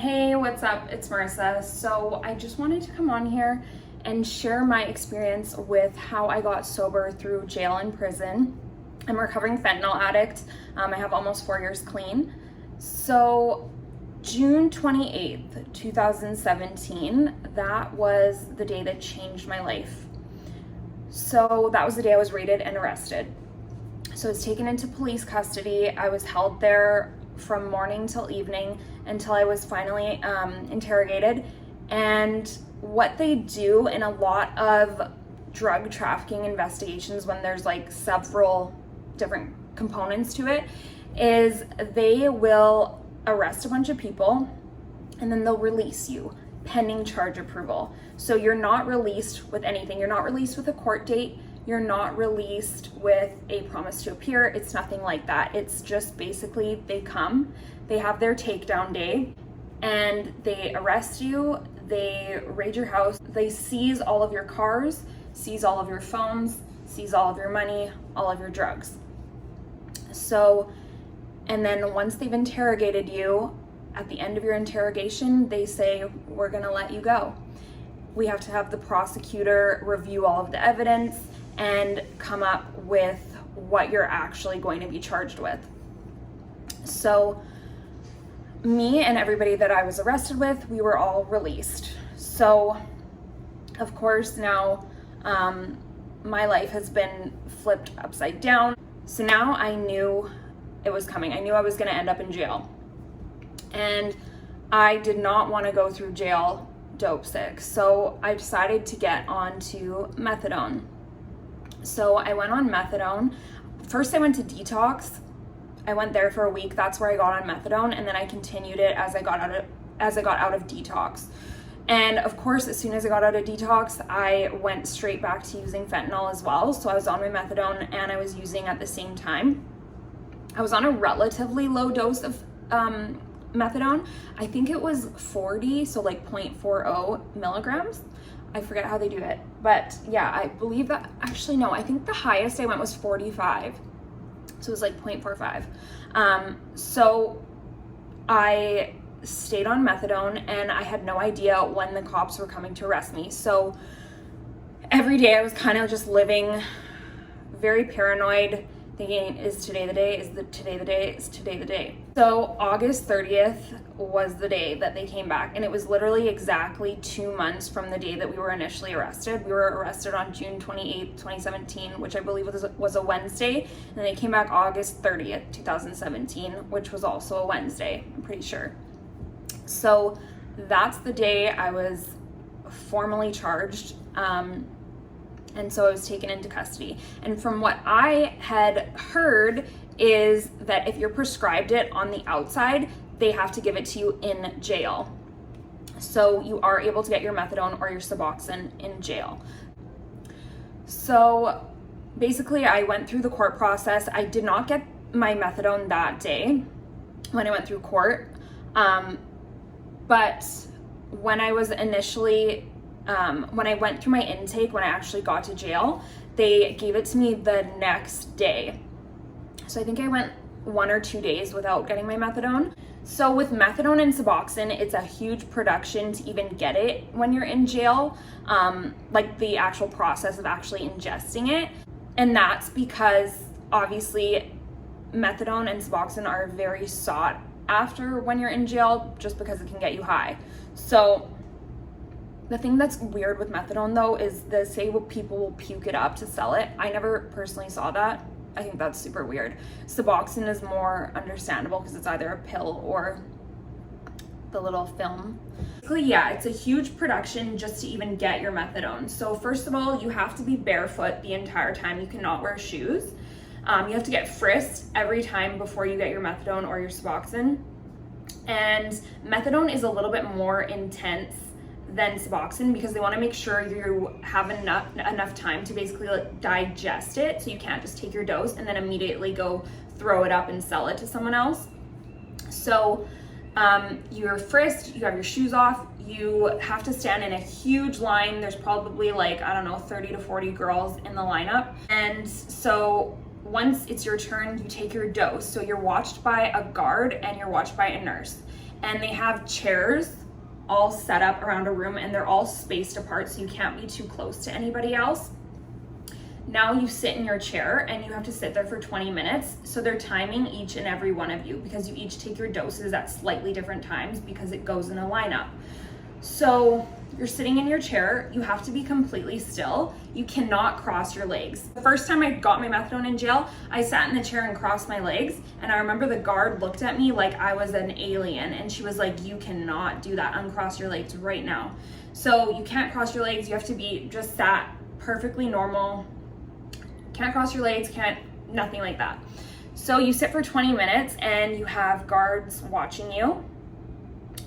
Hey, what's up? It's Marissa. So I just wanted to come on here and share my experience with how I got sober through jail and prison. I'm a recovering fentanyl addict. I have almost 4 years clean. So June 28th, 2017, that was the day that changed my life. So that was the day I was raided and arrested. So I was taken into police custody. I was held there from morning till evening until I was finally interrogated. And what they do in a lot of drug trafficking investigations, when there's like several different components to it, is they will arrest a bunch of people and then they'll release you pending charge approval. So you're not released with anything. You're not released with a court date. You're not released with a promise to appear. It's nothing like that. It's just basically they come, they have their takedown day, and they arrest you, they raid your house, they seize all of your cars, seize all of your phones, seize all of your money, all of your drugs. So, and then once they've interrogated you, at the end of your interrogation, they say, we're gonna let you go. We have to have the prosecutor review all of the evidence and come up with what you're actually going to be charged with. So me and everybody that I was arrested with, we were all released. So of course now my life has been flipped upside down. So now I knew it was coming. I knew I was gonna end up in jail. And I did not want to go through jail dope sick. So I decided to get onto methadone. So I went on methadone. First I went to detox. I went there for a week. That's where I got on methadone, and then I continued it as I got out of detox. And of course, as soon as I got out of detox, I went straight back to using fentanyl as well. So I was on my methadone and I was using at the same time. I was on a relatively low dose of methadone. I think it was 40, so like 0.40 milligrams. I forget how they do it, but yeah, I believe that, actually no, I think the highest I went was 45. So it was like 0.45. So I stayed on methadone and I had no idea when the cops were coming to arrest me. So every day I was kind of just living very paranoid, thinking, is today the day? Is today the day? Is today the day? So August 30th was the day that they came back, and it was literally exactly 2 months from the day that we were initially arrested. We were arrested on June 28th, 2017, which I believe was a Wednesday, and then they came back August 30th, 2017, which was also a Wednesday, I'm pretty sure. So that's the day I was formally charged. And so I was taken into custody. And from what I had heard is that if you're prescribed it on the outside, they have to give it to you in jail. So you are able to get your methadone or your Suboxone in jail. So basically I went through the court process. I did not get my methadone that day when I went through court. But when I was initially when I went through my intake, when I actually got to jail, they gave it to me the next day. So I think I went 1 or 2 days without getting my methadone. So with methadone and Suboxone, it's a huge production to even get it when you're in jail, like the actual process of actually ingesting it. And that's because obviously methadone and Suboxone are very sought after when you're in jail, just because it can get you high. So the thing that's weird with methadone though is they say people will puke it up to sell it. I never personally saw that. I think that's super weird. Suboxone is more understandable because it's either a pill or the little film. Basically, yeah, it's a huge production just to even get your methadone. So first of all, you have to be barefoot the entire time. You cannot wear shoes. You have to get frisked every time before you get your methadone or your Suboxone. And methadone is a little bit more intense than Suboxone because they want to make sure you have enough time to basically like digest it, so you can't just take your dose and then immediately go throw it up and sell it to someone else. So you're frisked, you have your shoes off, you have to stand in a huge line. There's probably like, I don't know, 30 to 40 girls in the lineup. And so once it's your turn, you take your dose. So you're watched by a guard and you're watched by a nurse. and they have chairs all set up around a room, and they're all spaced apart so you can't be too close to anybody else. Now you sit in your chair and you have to sit there for 20 minutes. So they're timing each and every one of you because you each take your doses at slightly different times because it goes in a lineup. So you're sitting in your chair, you have to be completely still. You cannot cross your legs. The first time I got my methadone in jail, I sat in the chair and crossed my legs. And I remember the guard looked at me like I was an alien. And she was like, you cannot do that, uncross your legs right now. So you can't cross your legs, you have to be just sat perfectly normal. Can't cross your legs, nothing like that. So you sit for 20 minutes and you have guards watching you.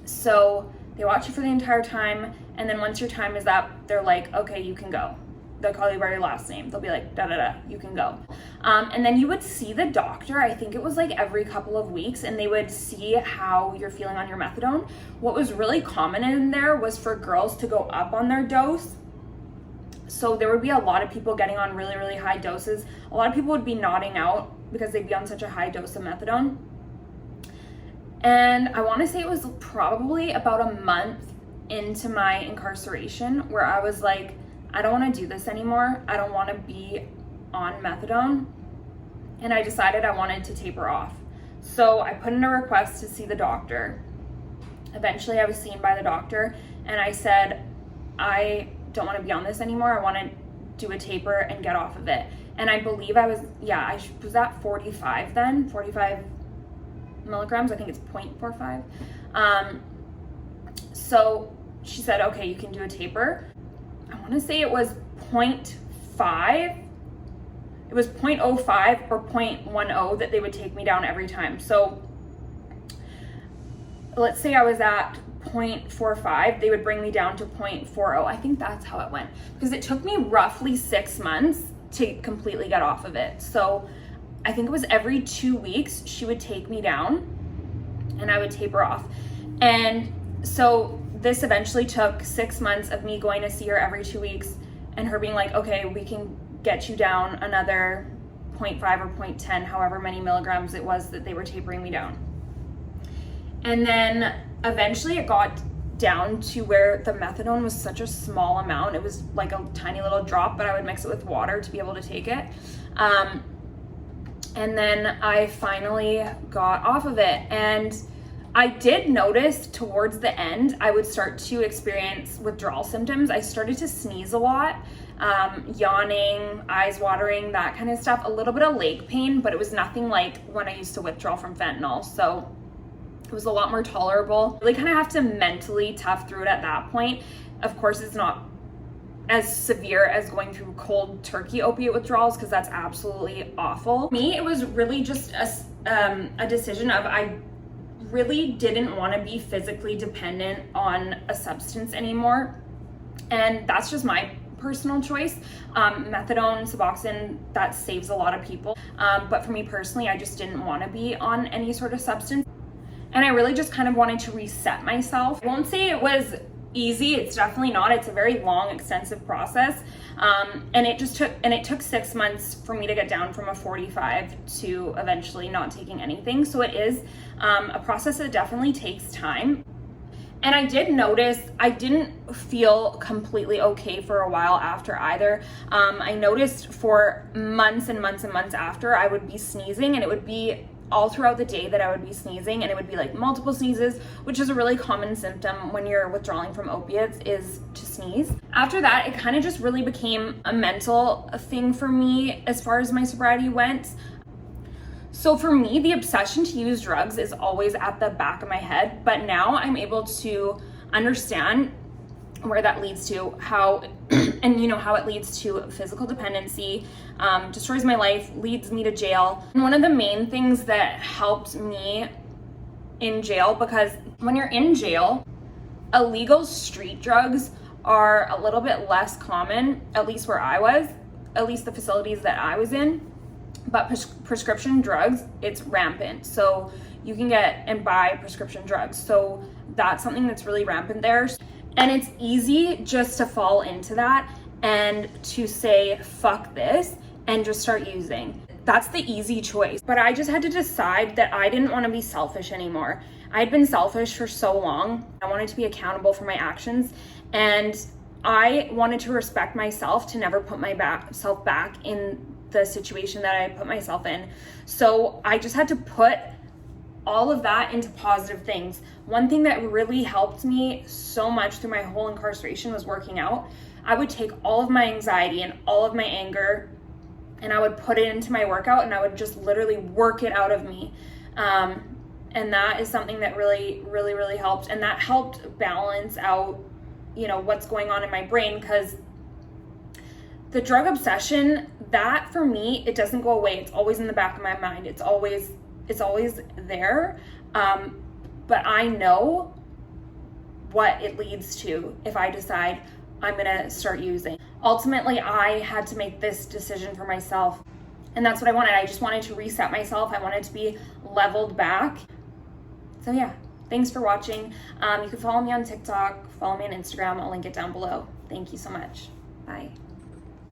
So they watch you for the entire time, and then once your time is up, they're like, okay, you can go. They'll call you by your last name. They'll be like, da-da-da, you can go. And then you would see the doctor, I think it was like every couple of weeks, and they would see how you're feeling on your methadone. What was really common in there was for girls to go up on their dose. So there would be a lot of people getting on really, really high doses. A lot of people would be nodding out because they'd be on such a high dose of methadone. And I want to say it was probably about a month into my incarceration where I was like, I don't want to do this anymore. I don't want to be on methadone. And I decided I wanted to taper off. So I put in a request to see the doctor. Eventually I was seen by the doctor and I said, I don't want to be on this anymore. I want to do a taper and get off of it. And I believe I was at 45 then, 45 milligrams. I think it's 0.45. So she said, okay, you can do a taper. I want to say it was 0.5. It was 0.05 or 0.10 that they would take me down every time. So let's say I was at 0.45, they would bring me down to 0.40. I think that's how it went, because it took me roughly 6 months to completely get off of it. So I think it was every 2 weeks she would take me down and I would taper off. And so this eventually took 6 months of me going to see her every 2 weeks and her being like, okay, we can get you down another 0.5 or 0.10, however many milligrams it was that they were tapering me down. And then eventually it got down to where the methadone was such a small amount. It was like a tiny little drop, but I would mix it with water to be able to take it. And then I finally got off of it. And I did notice towards the end, I would start to experience withdrawal symptoms. I started to sneeze a lot, yawning, eyes watering, that kind of stuff, a little bit of leg pain, but it was nothing like when I used to withdraw from fentanyl. So it was a lot more tolerable. Really kind of have to mentally tough through it at that point. Of course, it's not as severe as going through cold turkey opiate withdrawals, because that's absolutely awful. For me, it was really just a decision of I really didn't want to be physically dependent on a substance anymore. And that's just my personal choice. Methadone, Suboxone, that saves a lot of people. But for me personally, I just didn't want to be on any sort of substance. And I really just kind of wanted to reset myself. I won't say it was easy, it's definitely not. It's a very long, extensive process. And it took 6 months for me to get down from a 45 to eventually not taking anything. So it is a process that definitely takes time. And I did notice I didn't feel completely okay for a while after either. I noticed for months and months and months after, I would be sneezing, and it would be all throughout the day that I would be sneezing, and it would be like multiple sneezes, which is a really common symptom when you're withdrawing from opiates, is to sneeze. After that, it kind of just really became a mental thing for me as far as my sobriety went. So for me, the obsession to use drugs is always at the back of my head, but now I'm able to understand where that leads to, how how it leads to physical dependency, destroys my life, leads me to jail. And one of the main things that helped me in jail, because when you're in jail, illegal street drugs are a little bit less common, at least where I was, at least the facilities that I was in. But prescription drugs, it's rampant. So you can get and buy prescription drugs. So that's something that's really rampant there. And it's easy just to fall into that and to say, fuck this, and just start using. That's the easy choice. But I just had to decide that I didn't want to be selfish anymore. I'd been selfish for so long. I wanted to be accountable for my actions, and I wanted to respect myself to never put myself back in the situation that I put myself in. So I just had to put all of that into positive things. One thing that really helped me so much through my whole incarceration was working out. I would take all of my anxiety and all of my anger and I would put it into my workout, and I would just literally work it out of me. And that is something that really, really, really helped. And that helped balance out, what's going on in my brain, because the drug obsession, that for me, it doesn't go away. It's always in the back of my mind. It's always there. But I know what it leads to if I decide I'm gonna start using. Ultimately, I had to make this decision for myself, and that's what I wanted. I just wanted to reset myself. I wanted to be leveled back. So yeah, thanks for watching. You can follow me on TikTok, follow me on Instagram. I'll link it down below. Thank you so much. Bye.